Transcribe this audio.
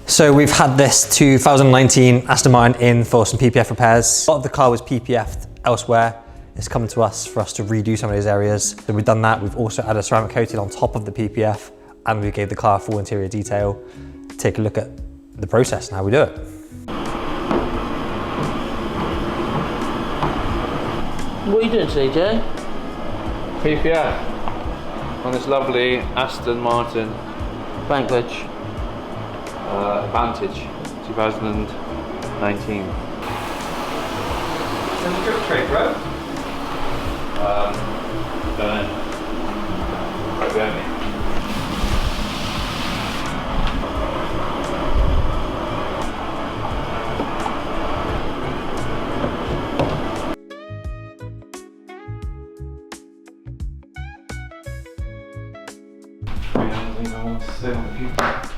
So we've had this 2019 Aston Martin in for some PPF repairs. A lot of the car was PPF'd elsewhere. It's come to us for us to redo some of those areas. So we've done that. We've also added a ceramic coating on top of the PPF, and we gave the car full interior detail. Take a look at the process and how we do it. What are you doing today, Jay? PPF on this lovely Aston Martin Vantage. Vantage 2019. There's a grip tray, bro. Don't know. Right behind me. I want to sit on the PPF.